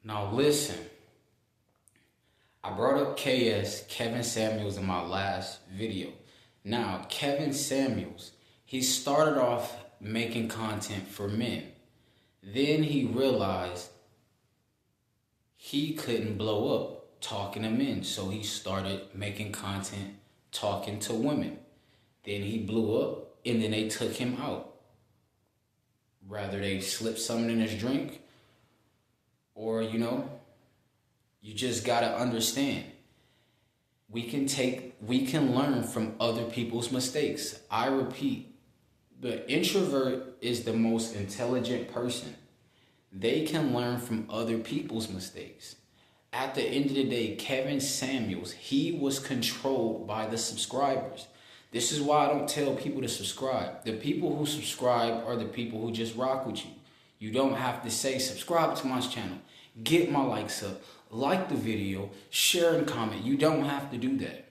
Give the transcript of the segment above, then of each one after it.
Now listen, I brought up Kevin Samuels in my last video. Now, Kevin Samuels, he started off making content for men. Then he realized he couldn't blow up talking to men, so he started making content talking to women. Then he blew up, and then they took him out. Rather they slipped something in his drink, or you just gotta understand. We can learn from other people's mistakes. I repeat, the introvert is the most intelligent person. They can learn from other people's mistakes. At the end of the day, Kevin Samuels, he was controlled by the subscribers. This is why I don't tell people to subscribe. The people who subscribe are the people who just rock with you. You don't have to say, subscribe to my channel, get my likes up, like the video, share and comment. You don't have to do that.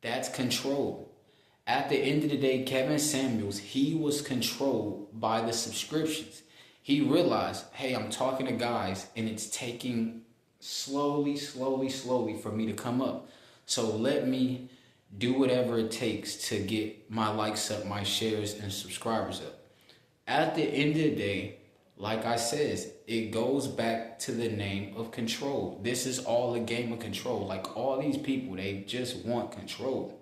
That's control. At the end of the day, Kevin Samuels, he was controlled by the subscriptions. He realized, hey, I'm talking to guys and it's taking slowly for me to come up. So let me do whatever it takes to get my likes up, my shares and subscribers up. At the end of the day, like I says, it goes back to the name of control. This is all a game of control. Like all these people, they just want control.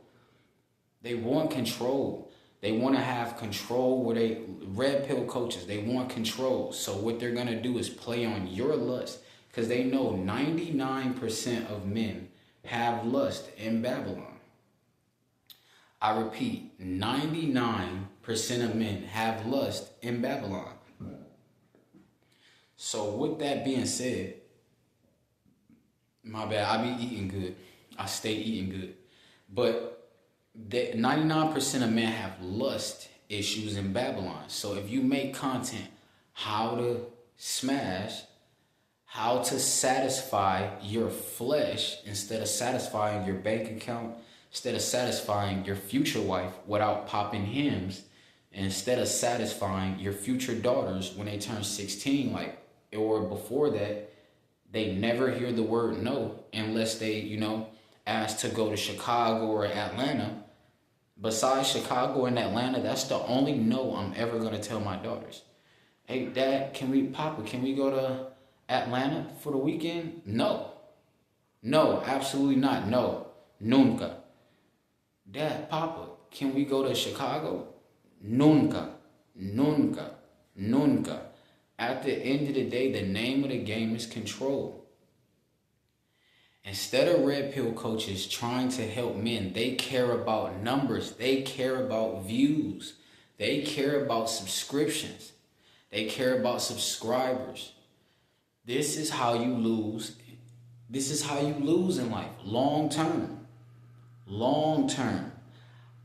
They want control. They want to have control where they, red pill coaches, they want control. So what they're going to do is play on your lust, because they know 99% of men have lust in Babylon. I repeat, 99% of men have lust in Babylon. So with that being said, my bad, I be eating good. I stay eating good. But 99% of men have lust issues in Babylon. So if you make content, how to smash, how to satisfy your flesh instead of satisfying your bank account, instead of satisfying your future wife without popping hymns, instead of satisfying your future daughters when they turn 16, or before that, they never hear the word no unless they, ask to go to Chicago or Atlanta. Besides Chicago and Atlanta, that's the only no I'm ever going to tell my daughters. Hey, Dad, can we go to Atlanta for the weekend? No. No, absolutely not. No. Nunca. Dad, Papa, can we go to Chicago? Nunca. Nunca. Nunca. At the end of the day, the name of the game is control. Instead of red pill coaches trying to help men, they care about numbers. They care about views. They care about subscriptions. They care about subscribers. This is how you lose. This is how you lose in life. Long term. Long term.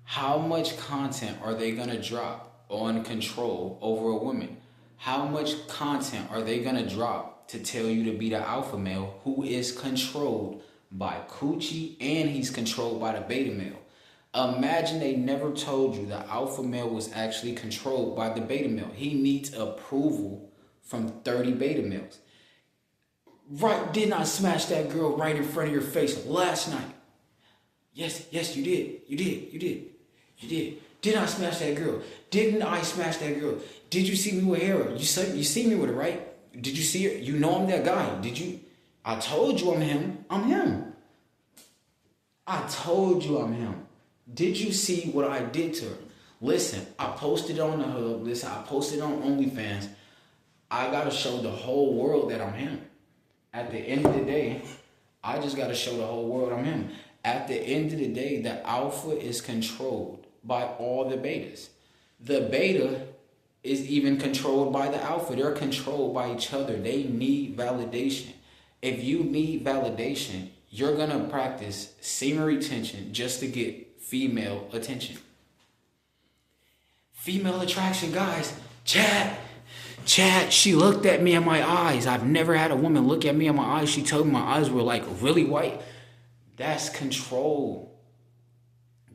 How much content are they going to drop on control over a woman? How much content are they going to drop to tell you to be the alpha male who is controlled by coochie and he's controlled by the beta male? Imagine they never told you the alpha male was actually controlled by the beta male. He needs approval from 30 beta males. Right, didn't I smash that girl right in front of your face last night? Yes, you did. You did. Did I smash that girl? Didn't I smash that girl? Did you see me with her? You see me with her, right? Did you see her? You know I'm that guy. Did you? I told you I'm him. I'm him. I told you I'm him. Did you see what I did to her? Listen, I posted on the hub. Listen, I posted on OnlyFans. I got to show the whole world that I'm him. At the end of the day, I just got to show the whole world I'm him. At the end of the day, the alpha is controlled by all the betas. The beta is even controlled by the alpha. They're controlled by each other. They need validation. If you need validation, you're going to practice semen retention just to get female attention. Female attraction, guys. Chat, she looked at me in my eyes. I've never had a woman look at me in my eyes. She told me my eyes were like really white. That's control.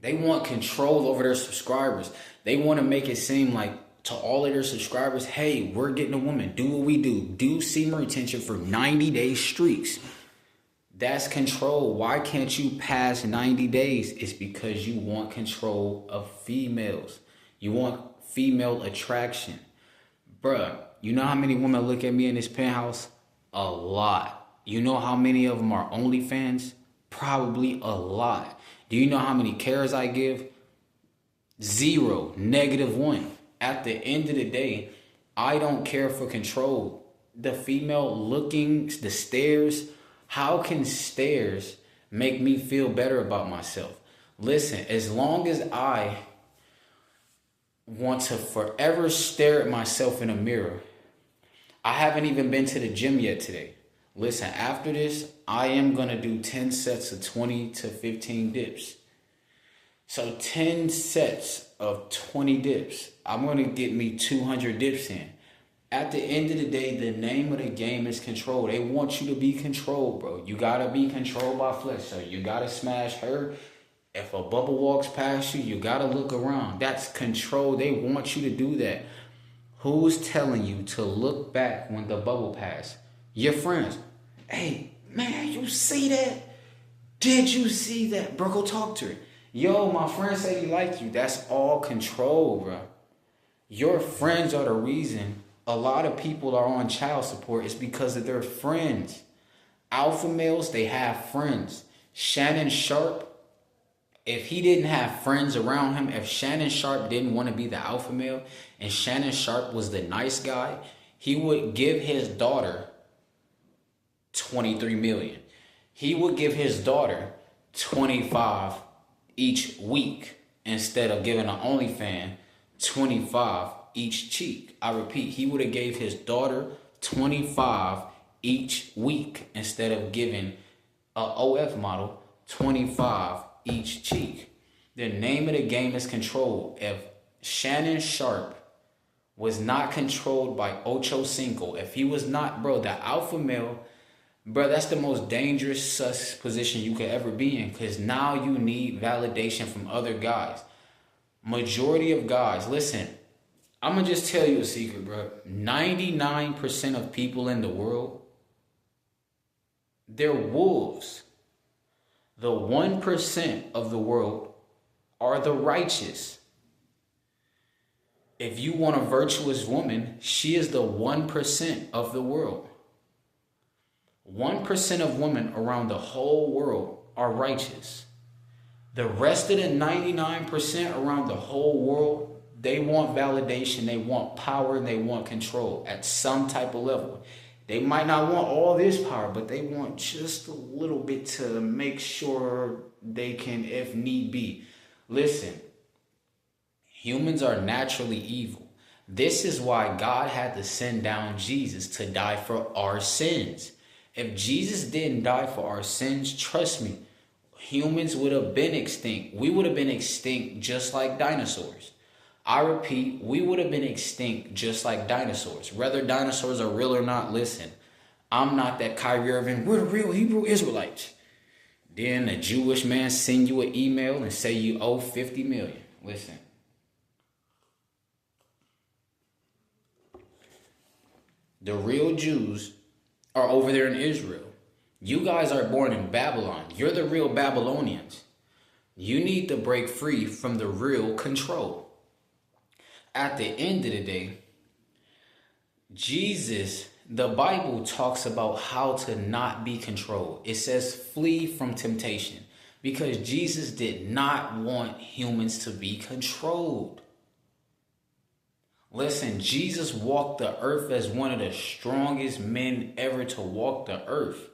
They want control over their subscribers. They want to make it seem like to all of their subscribers, hey, we're getting a woman. Do what we do. Do semen retention for 90-day streaks. That's control. Why can't you pass 90 days? It's because you want control of females. You want female attraction. Bruh, you know how many women look at me in this penthouse? A lot. You know how many of them are OnlyFans? Probably a lot. Do you know how many cares I give? 0, -1. At the end of the day, I don't care for control. The female looking, the stares, how can stares make me feel better about myself? Listen, as long as I want to forever stare at myself in a mirror, I haven't even been to the gym yet today. Listen, after this, I am going to do 10 sets of 20 to 15 dips. So 10 sets of 20 dips. I'm going to get me 200 dips in. At the end of the day, the name of the game is control. They want you to be controlled, bro. You got to be controlled by flesh. So you got to smash her. If a bubble walks past you, you got to look around. That's control. They want you to do that. Who's telling you to look back when the bubble passed? Your friends. Hey, man, you see that? Did you see that? Bro, go talk to her. Yo, my friend said he liked you. That's all control, bro. Your friends are the reason a lot of people are on child support. It's because of their friends. Alpha males, they have friends. Shannon Sharp, if he didn't have friends around him, if Shannon Sharp didn't want to be the alpha male and Shannon Sharp was the nice guy, he would give his daughter $23 million. He would give his daughter 25 each week instead of giving an OnlyFans 25 each cheek. I repeat, he would have gave his daughter 25 each week instead of giving a OF model 25 each cheek. The name of the game is control. If Shannon Sharp was not controlled by Ocho Cinco, if he was not, bro, the alpha male, bro, that's the most dangerous sus position you could ever be in, because now you need validation from other guys. Majority of guys, listen, I'm going to just tell you a secret, bro. 99% of people in the world, they're wolves. The 1% of the world are the righteous. If you want a virtuous woman, she is the 1% of the world. 1% of women around the whole world are righteous. The rest of the 99% around the whole world, they want validation, they want power, and they want control at some type of level. They might not want all this power, but they want just a little bit to make sure they can, if need be. Listen, humans are naturally evil. This is why God had to send down Jesus to die for our sins. If Jesus didn't die for our sins, trust me, humans would have been extinct. We would have been extinct just like dinosaurs. I repeat, we would have been extinct just like dinosaurs. Whether dinosaurs are real or not, listen, I'm not that Kyrie Irving. We're the real Hebrew Israelites. Then a Jewish man send you an email and say you owe 50 million. Listen. The real Jews are over there in Israel. You guys are born in Babylon. You're the real Babylonians. You need to break free from the real control. At the end of the day, Jesus, the Bible talks about how to not be controlled. It says flee from temptation because Jesus did not want humans to be controlled. Listen, Jesus walked the earth as one of the strongest men ever to walk the earth.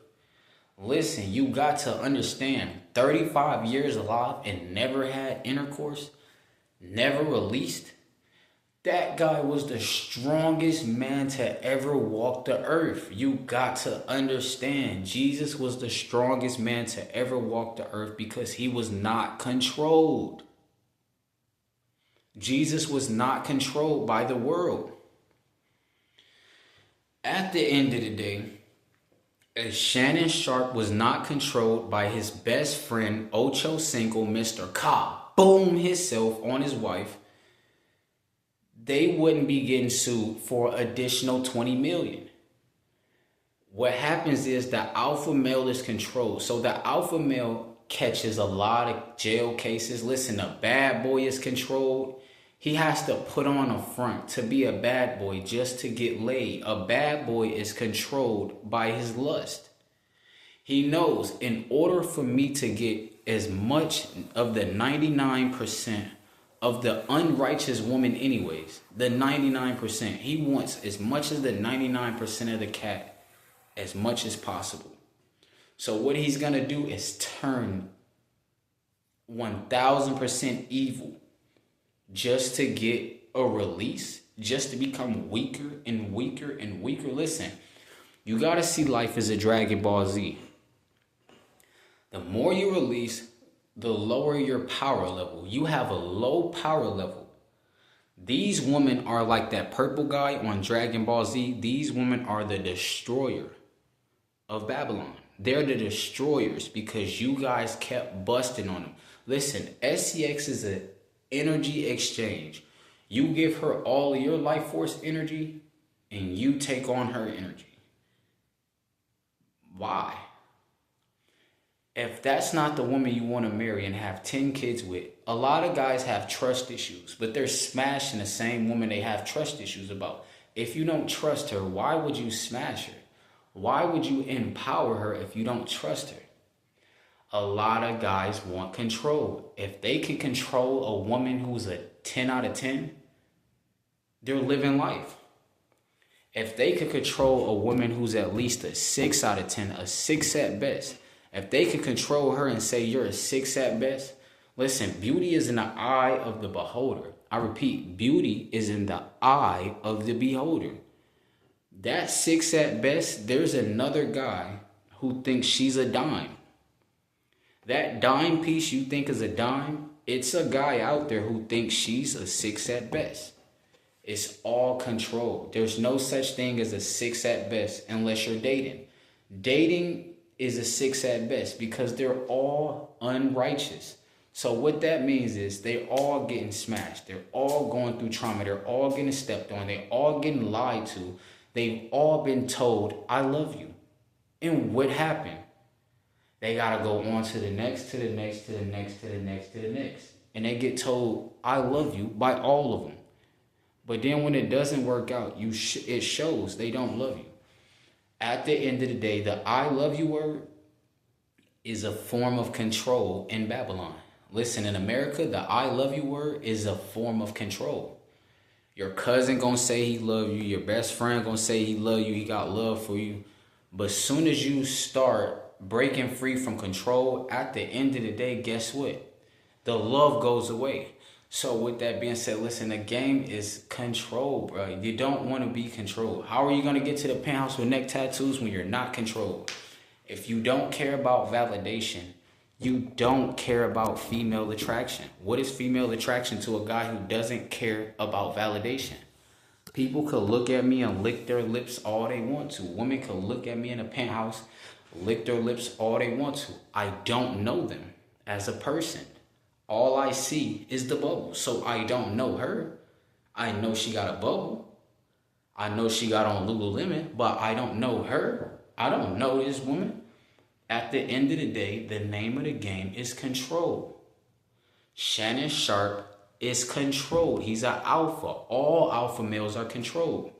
Listen, you got to understand, 35 years alive and never had intercourse, never released. That guy was the strongest man to ever walk the earth. You got to understand, Jesus was the strongest man to ever walk the earth because he was not controlled. Jesus was not controlled by the world. At the end of the day, as Shannon Sharp was not controlled by his best friend, Ocho Cinco, Mr. Ka, boom himself on his wife, they wouldn't be getting sued for additional 20 million. What happens is the alpha male is controlled. So the alpha male catches a lot of jail cases. Listen, a bad boy is controlled. He has to put on a front to be a bad boy just to get laid. A bad boy is controlled by his lust. He knows in order for me to get as much of the 99% of the unrighteous woman anyways, the 99%, he wants as much as the 99% of the cat as much as possible. So what he's going to do is turn 1000% evil just to get a release, just to become weaker and weaker and weaker. Listen, you got to see life as a Dragon Ball Z. The more you release, the lower your power level. You have a low power level. These women are like that purple guy on Dragon Ball Z. These women are the destroyer of Babylon. They're the destroyers because you guys kept busting on them. Listen, SCX is an energy exchange. You give her all of your life force energy and you take on her energy. Why? If that's not the woman you want to marry and have 10 kids with, a lot of guys have trust issues, but they're smashing the same woman they have trust issues about. If you don't trust her, why would you smash her? Why would you empower her if you don't trust her? A lot of guys want control. If they can control a woman who's a 10 out of 10, they're living life. If they could control a woman who's at least a 6 out of 10, a 6 at best, if they could control her and say you're a 6 at best, listen, beauty is in the eye of the beholder. I repeat, beauty is in the eye of the beholder. That 6 at best, there's another guy who thinks she's a dime. That dime piece you think is a dime, it's a guy out there who thinks she's a 6 at best. It's all control. There's no such thing as a 6 at best unless you're dating. Dating is a 6 at best because they're all unrighteous. So what that means is they're all getting smashed. They're all going through trauma. They're all getting stepped on. They're all getting lied to. They've all been told, I love you. And what happened? They got to go on to the next, to the next, to the next, to the next, to the next. And they get told, I love you by all of them. But then when it doesn't work out, it shows they don't love you. At the end of the day, the I love you word is a form of control in Babylon. Listen, in America, the I love you word is a form of control. Your cousin gonna say he love you. Your best friend gonna say he love you. He got love for you. But as soon as you start breaking free from control, at the end of the day, guess what? The love goes away. So with that being said, listen, the game is control, bro. You don't want to be controlled. How are you going to get to the penthouse with neck tattoos when you're not controlled? If you don't care about validation, you don't care about female attraction. What is female attraction to a guy who doesn't care about validation? People could look at me and lick their lips all they want to. Women could look at me in a penthouse, lick their lips all they want to. I don't know them as a person. All I see is the bubble. So I don't know her. I know she got a bubble. I know she got on Lululemon, but I don't know her. I don't know this woman. At the end of the day, the name of the game is control. Shannon Sharpe is controlled. He's an alpha. All alpha males are controlled.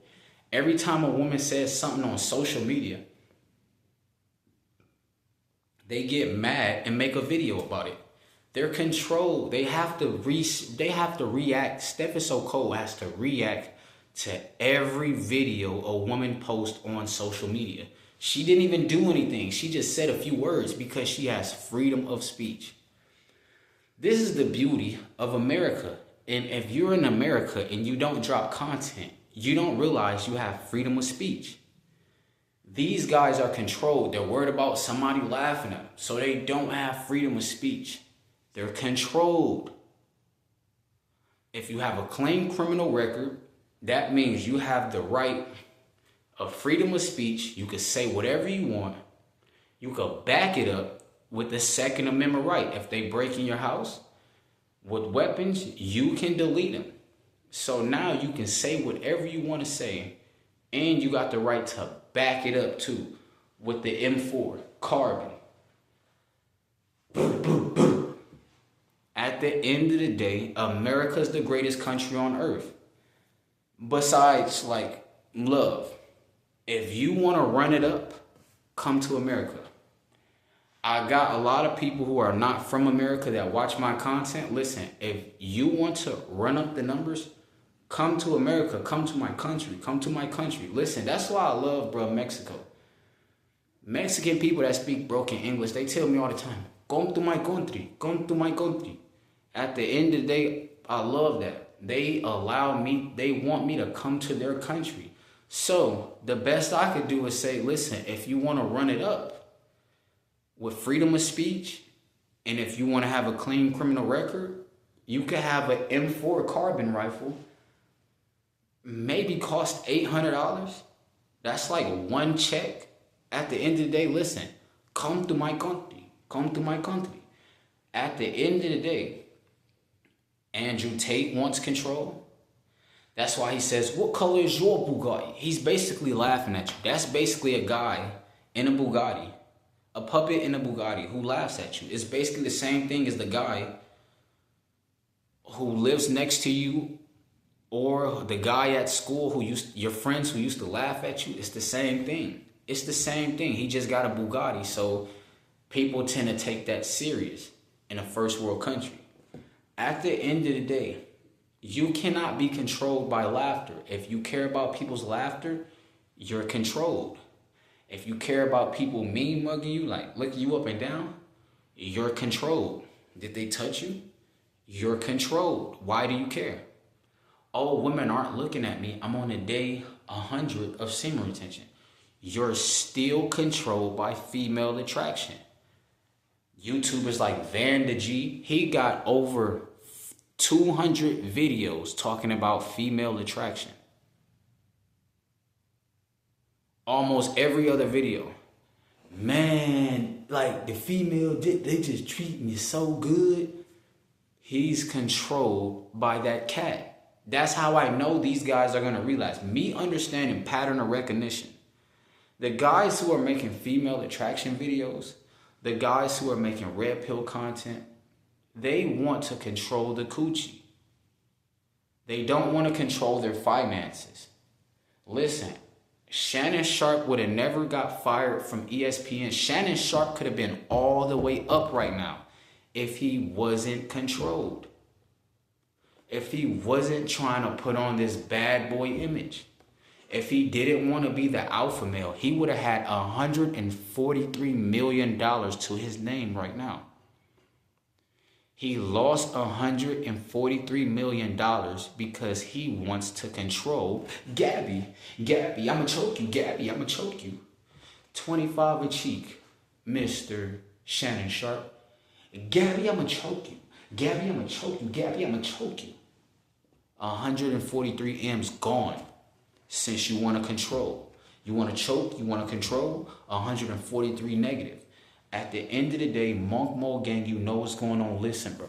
Every time a woman says something on social media, they get mad and make a video about it. They're controlled. They have to react. Steph is so cold has to react to every video a woman posts on social media. She didn't even do anything. She just said a few words because she has freedom of speech. This is the beauty of America. And if you're in America and you don't drop content, you don't realize you have freedom of speech. These guys are controlled. They're worried about somebody laughing at them, so they don't have freedom of speech. They're controlled. If you have a clean criminal record, that means you have the right of freedom of speech. You can say whatever you want. You could back it up with the Second Amendment right. If they break in your house with weapons, you can delete them. So now you can say whatever you want to say, and you got the right to back it up too with the M4 carbon. At the end of the day, America's the greatest country on earth. Besides, like, love. If you want to run it up, come to America. I got a lot of people who are not from America that watch my content. Listen, if you want to run up the numbers, come to America. Come to my country. Come to my country. Listen, that's why I love, bro, Mexico. Mexican people that speak broken English, they tell me all the time, come to my country. Come to my country. At the end of the day, I love that. They allow me, they want me to come to their country. So the best I could do is say, listen, if you want to run it up with freedom of speech, and if you want to have a clean criminal record, you could have an M4 carbon rifle, maybe cost $800. That's like one check. At the end of the day, listen, come to my country. Come to my country. At the end of the day, Andrew Tate wants control. That's why he says, what color is your Bugatti? He's basically laughing at you. That's basically a guy in a Bugatti, a puppet in a Bugatti who laughs at you. It's basically the same thing as the guy who lives next to you, or the guy at school your friends who used to laugh at you. It's the same thing. It's the same thing. He just got a Bugatti. So people tend to take that serious in a first world country. At the end of the day, you cannot be controlled by laughter. If you care about people's laughter, you're controlled. If you care about people mean mugging you, like looking you up and down, you're controlled. Did they touch you? You're controlled. Why do you care? Oh, women aren't looking at me. I'm on a day 100 of semen retention. You're still controlled by female attraction. YouTubers like Vanda G, he got over 200 videos talking about female attraction. Almost every other video. Man, like the female, they just treat me so good. He's controlled by that cat. That's how I know these guys are going to realize. Me understanding pattern of recognition. The guys who are making female attraction videos, the guys who are making red pill content, they want to control the coochie. They don't want to control their finances. Listen, Shannon Sharpe would have never got fired from ESPN. Shannon Sharpe could have been all the way up right now if he wasn't controlled. If he wasn't trying to put on this bad boy image. If he didn't want to be the alpha male, he would have had $143 million to his name right now. He lost $143 million because he wants to control Gabby, I'ma choke you, Gabby, I'ma choke you. 25 a cheek, Mr. Shannon Sharpe. Gabby, I'ma choke you. Gabby, I'ma choke you. Gabby, I'ma choke you. 143 M's gone since you want to control. You want to choke, you want to control, 143 negative. At the end of the day, Monk Mo Gang, you know what's going on. Listen, bro.